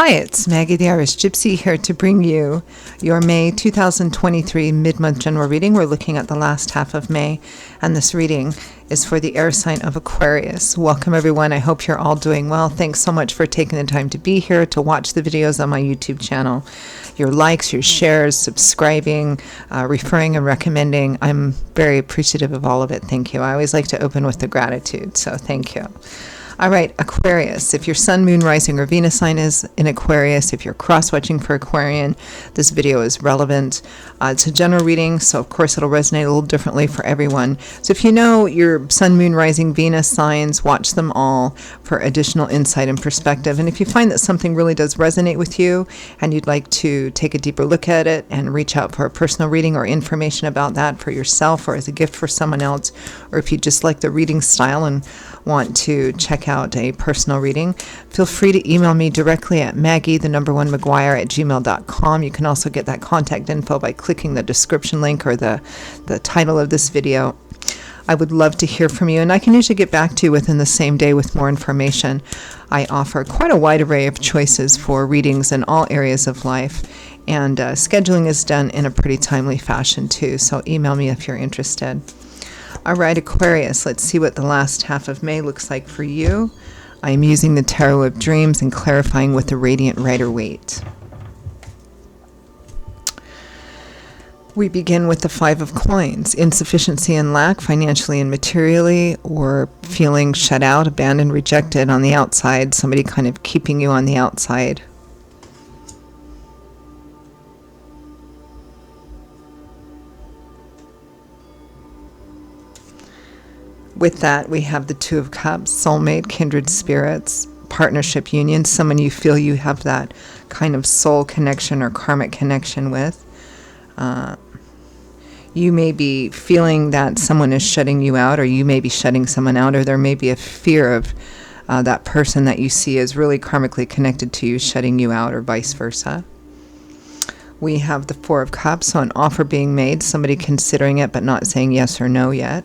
Hi, it's Maggie the Irish Gypsy here to bring you your May 2023 mid-month general reading. We're looking at the last half of May, and this reading is for the air sign of Aquarius. Welcome, everyone. I hope you're all doing well. Thanks so much for taking the time to be here, to watch the videos on my YouTube channel. Your likes, your shares, subscribing, referring and recommending. I'm very appreciative of all of it. Thank you. I always like to open with the gratitude, so thank you. All right, Aquarius. If your sun, moon, rising, or Venus sign is in Aquarius, if you're cross-watching for Aquarian, this video is relevant. It's a general reading, so of course it'll resonate a little differently for everyone. So if you know your sun, moon, rising, Venus signs, watch them all for additional insight and perspective. And if you find that something really does resonate with you and you'd like to take a deeper look at it and reach out for a personal reading or information about that for yourself or as a gift for someone else, or if you just like the reading style and want to check out a personal reading, feel free to email me directly at maggie1mcguire@gmail.com. You can also get that contact info by clicking the description link or the title of this video. I would love to hear from you, and I can usually get back to you within the same day with more information. I offer quite a wide array of choices for readings in all areas of life, and scheduling is done in a pretty timely fashion too, so email me if you're interested. All right, Aquarius, let's see what the last half of May looks like for you. I am using the Tarot of Dreams and clarifying with the Radiant Rider-Waite. We begin with the Five of Coins. Insufficiency and lack, financially and materially, or feeling shut out, abandoned, rejected on the outside, somebody kind of keeping you on the outside. With that, we have the Two of Cups, soulmate, kindred spirits, partnership union, someone you feel you have that kind of soul connection or karmic connection with. You may be feeling that someone is shutting you out, or you may be shutting someone out, or there may be a fear of that person that you see as really karmically connected to you shutting you out, or vice versa. We have the Four of Cups, so an offer being made, somebody considering it but not saying yes or no yet.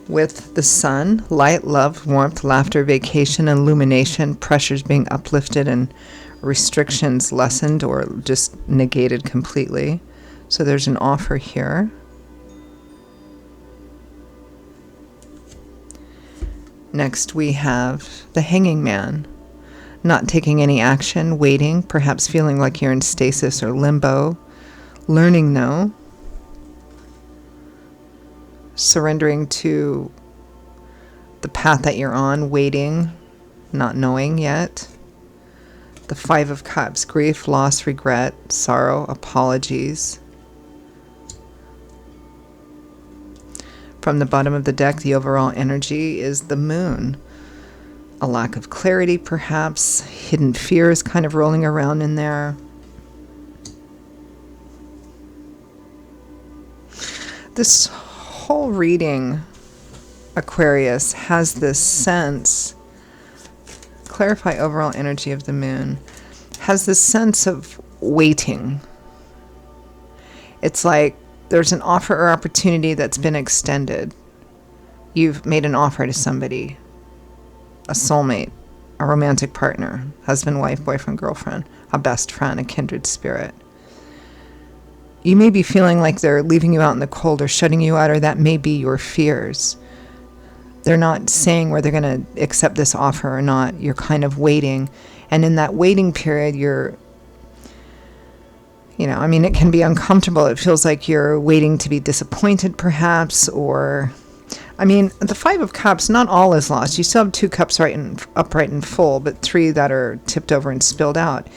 With the Sun, light, love, warmth, laughter, vacation, illumination, pressures being uplifted and restrictions lessened or just negated completely. So there's an offer here. Next we have the Hanging Man. Not taking any action, waiting, perhaps feeling like you're in stasis or limbo. Learning no. Surrendering to the path that you're on, waiting, not knowing yet. The Five of Cups, grief, loss, regret, sorrow, apologies. From the bottom of the deck, the overall energy is the Moon. A lack of clarity, perhaps, hidden fears kind of rolling around in there. This whole reading, Aquarius, has this sense, clarify overall energy of the Moon, has this sense of waiting. It's like there's an offer or opportunity that's been extended. You've made an offer to somebody, a soulmate, a romantic partner, husband, wife, boyfriend, girlfriend, a best friend, a kindred spirit. You may be feeling like they're leaving you out in the cold or shutting you out, or that may be your fears. They're not saying whether they're going to accept this offer or not. You're kind of waiting. And in that waiting period, it can be uncomfortable. It feels like you're waiting to be disappointed, perhaps, or... the Five of Cups, not all is lost. You still have two cups upright and full, but three that are tipped over and spilled out.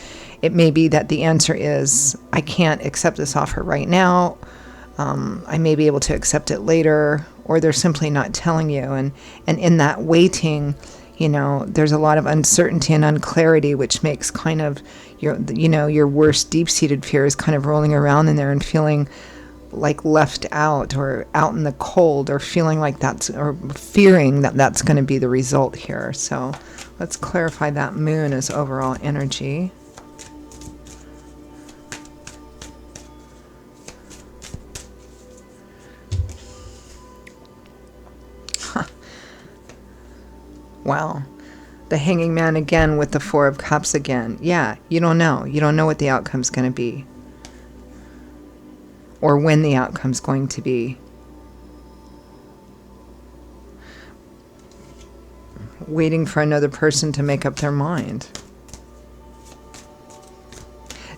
It may be that the answer is, I can't accept this offer right now. I may be able to accept it later, or they're simply not telling you. And in that waiting, there's a lot of uncertainty and unclarity, which makes kind of your worst deep-seated fears kind of rolling around in there and feeling like left out or out in the cold, or feeling like or fearing that that's going to be the result here. So let's clarify that Moon as overall energy. Wow. The Hanging Man again with the Four of Cups again. Yeah, you don't know. You don't know what the outcome's going to be. Or when the outcome's going to be. Waiting for another person to make up their mind.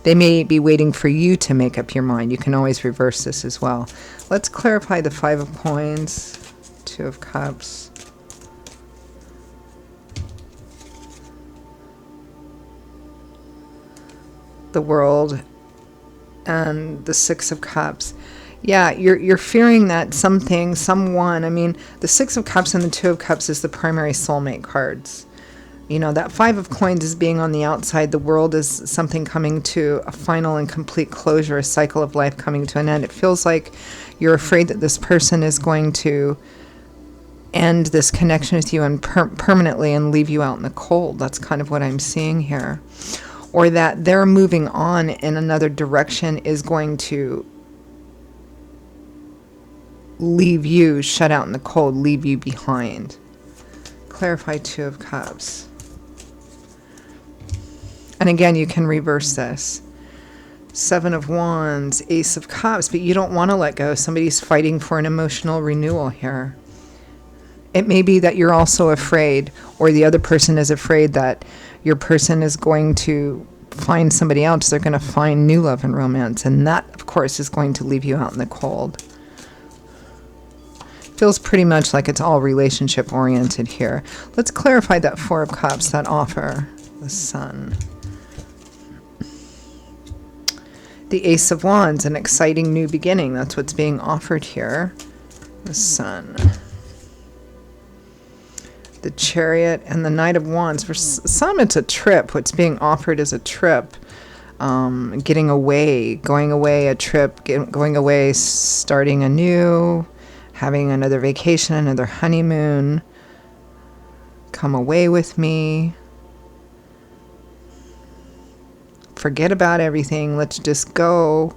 They may be waiting for you to make up your mind. You can always reverse this as well. Let's clarify the Five of Coins, Two of Cups. The World and the Six of Cups. Yeah, you're fearing that something, someone, I mean, the Six of Cups and the Two of Cups is the primary soulmate cards. You know, that Five of Coins is being on the outside. The World is something coming to a final and complete closure, a cycle of life coming to an end. It feels like you're afraid that this person is going to end this connection with you and permanently and leave you out in the cold. That's kind of what I'm seeing here. Or that they're moving on in another direction is going to leave you shut out in the cold, leave you behind. Clarify Two of Cups. And again, you can reverse this. Seven of Wands, Ace of Cups, but you don't want to let go. Somebody's fighting for an emotional renewal here. It may be that you're also afraid, or the other person is afraid that your person is going to find somebody else. They're going to find new love and romance. And that, of course, is going to leave you out in the cold. Feels pretty much like it's all relationship oriented here. Let's clarify that Four of Cups, that offer. The Sun. The Ace of Wands, an exciting new beginning. That's what's being offered here. The Sun. The Chariot and the Knight of Wands. For some, it's a trip. What's being offered is a trip. Getting away, going away, a trip, going away, starting anew, having another vacation, another honeymoon. Come away with me. Forget about everything. Let's just go.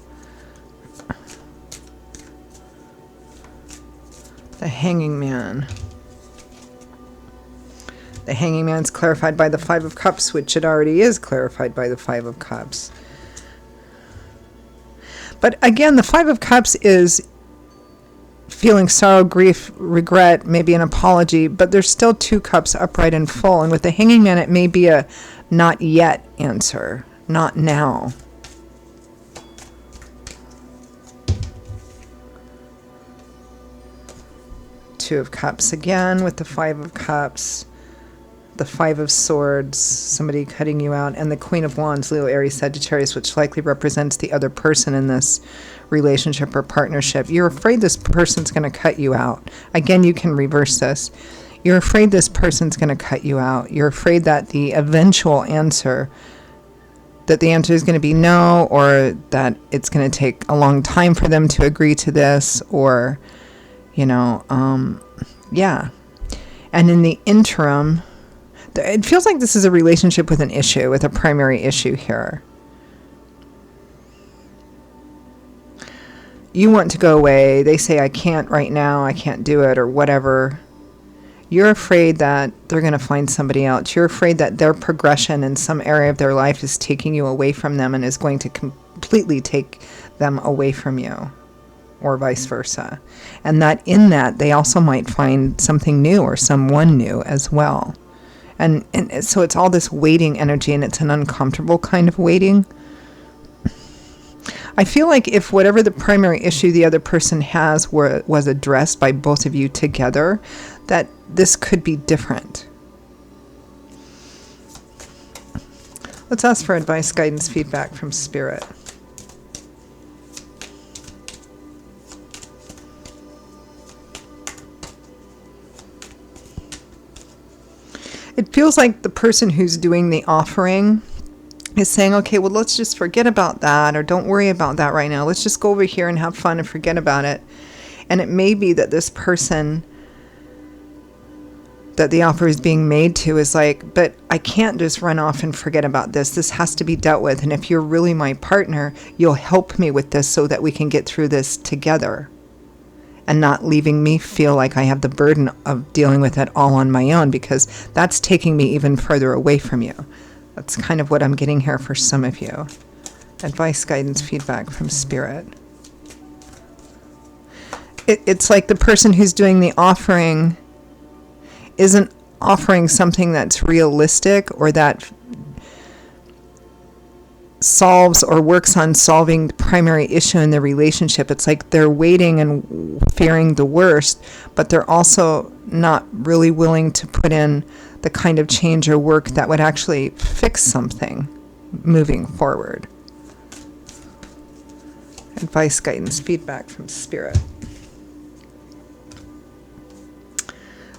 The Hanging Man. The Hanging Man's clarified by the Five of Cups, which it already is clarified by the Five of Cups. But again, the Five of Cups is feeling sorrow, grief, regret, maybe an apology, but there's still two cups upright and full. And with the Hanging Man, it may be a not yet answer, not now. Two of Cups again with the Five of Cups. The Five of Swords, somebody cutting you out, and the Queen of Wands, Leo, Aries, Sagittarius, which likely represents the other person in this relationship or partnership. You're afraid this person's going to cut you out. Again, you can reverse this. You're afraid this person's going to cut you out. You're afraid that the eventual answer, that the answer is going to be no, or that it's going to take a long time for them to agree to this, or, you know, yeah. And in the interim, it feels like this is a relationship with an issue, with a primary issue here. You want to go away. They say, I can't right now. I can't do it, or whatever. You're afraid that they're going to find somebody else. You're afraid that their progression in some area of their life is taking you away from them and is going to completely take them away from you, or vice versa. And that in that, they also might find something new or someone new as well. And so it's all this waiting energy, and it's an uncomfortable kind of waiting. I feel like if whatever the primary issue the other person has was addressed by both of you together, that this could be different. Let's ask for advice, guidance, feedback from Spirit. It feels like the person who's doing the offering is saying, okay, well, let's just forget about that, or don't worry about that right now. Let's just go over here and have fun and forget about it. And it may be that this person that the offer is being made to is like, but I can't just run off and forget about this. This has to be dealt with. And if you're really my partner, you'll help me with this so that we can get through this together. and not leaving me feel like I have the burden of dealing with it all on my own, because that's taking me even further away from you. That's kind of what I'm getting here for some of you. Advice, guidance, feedback from Spirit. It's like the person who's doing the offering isn't offering something that's realistic or that solves or works on solving the primary issue in the relationship. It's like they're waiting and fearing the worst, but they're also not really willing to put in the kind of change or work that would actually fix something moving forward. Advice, guidance, feedback from Spirit.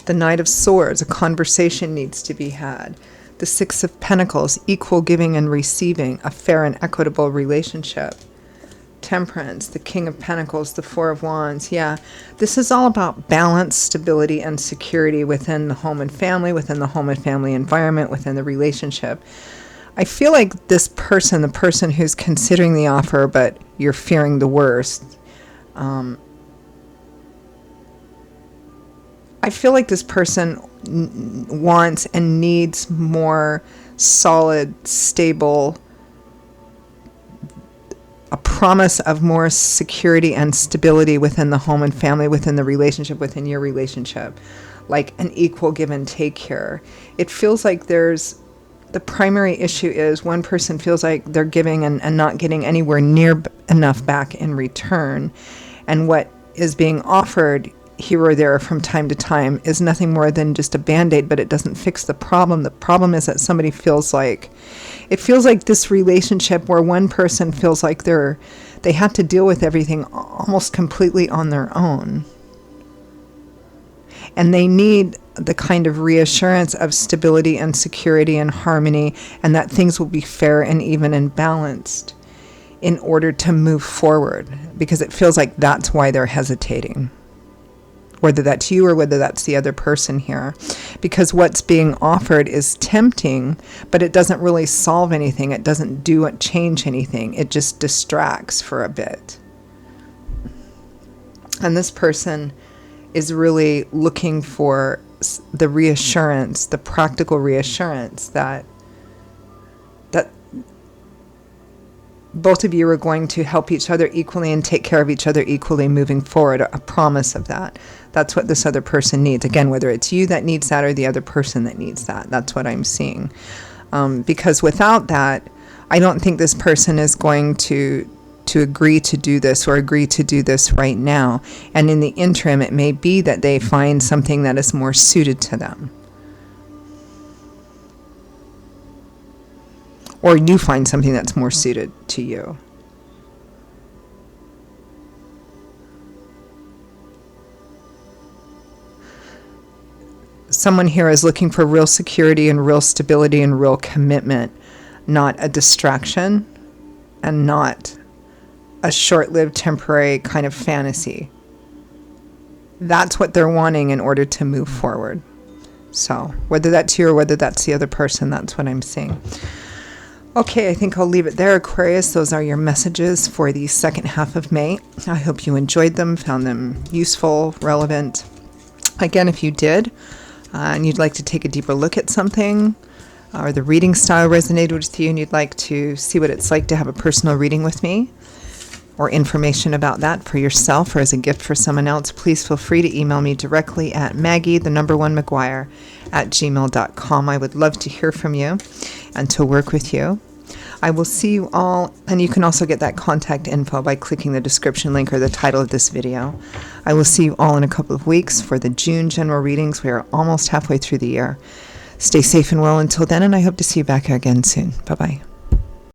The Knight of Swords, a conversation needs to be had. The Six of Pentacles, equal giving and receiving, a fair and equitable relationship. Temperance, the King of Pentacles, the Four of Wands. Yeah, this is all about balance, stability, and security within the home and family, within the home and family environment, within the relationship. I feel like this person, the person who's considering the offer, but you're fearing the worst, I feel like this person wants and needs more solid, stable, a promise of more security and stability within the home and family, within the relationship, within your relationship, like an equal give and take here. It feels like the primary issue is one person feels like they're giving and not getting anywhere near enough back in return. And what is being offered here or there from time to time is nothing more than just a band-aid, but it doesn't fix the problem. The problem is that somebody feels like this relationship where one person feels like they have to deal with everything almost completely on their own. And they need the kind of reassurance of stability and security and harmony, and that things will be fair and even and balanced in order to move forward, because it feels like that's why they're hesitating. Whether that's you or whether that's the other person here. Because what's being offered is tempting, but it doesn't really solve anything. It doesn't change anything. It just distracts for a bit. And this person is really looking for the reassurance, the practical reassurance that both of you are going to help each other equally and take care of each other equally moving forward, a promise of that. That's what this other person needs. Again, whether it's you that needs that or the other person that needs that. That's what I'm seeing. Because without that, I don't think this person is going to agree to do this or agree to do this right now. And in the interim, it may be that they find something that is more suited to them. Or you find something that's more suited to you. Someone here is looking for real security and real stability and real commitment, not a distraction and not a short-lived temporary kind of fantasy. That's what they're wanting in order to move forward. So whether that's you or whether that's the other person, that's what I'm seeing. Okay, I think I'll leave it there, Aquarius. Those are your messages for the second half of May. I hope you enjoyed them, found them useful, relevant. Again, if you did, and you'd like to take a deeper look at something, or the reading style resonated with you and you'd like to see what it's like to have a personal reading with me, or information about that for yourself or as a gift for someone else, please feel free to email me directly at Maggie1McGuire@gmail.com. I would love to hear from you and to work with you. I will see you all, and you can also get that contact info by clicking the description link or the title of this video. I will see you all in a couple of weeks for the June general readings. We are almost halfway through the year. Stay safe and well until then, and I hope to see you back here again soon. Bye-bye.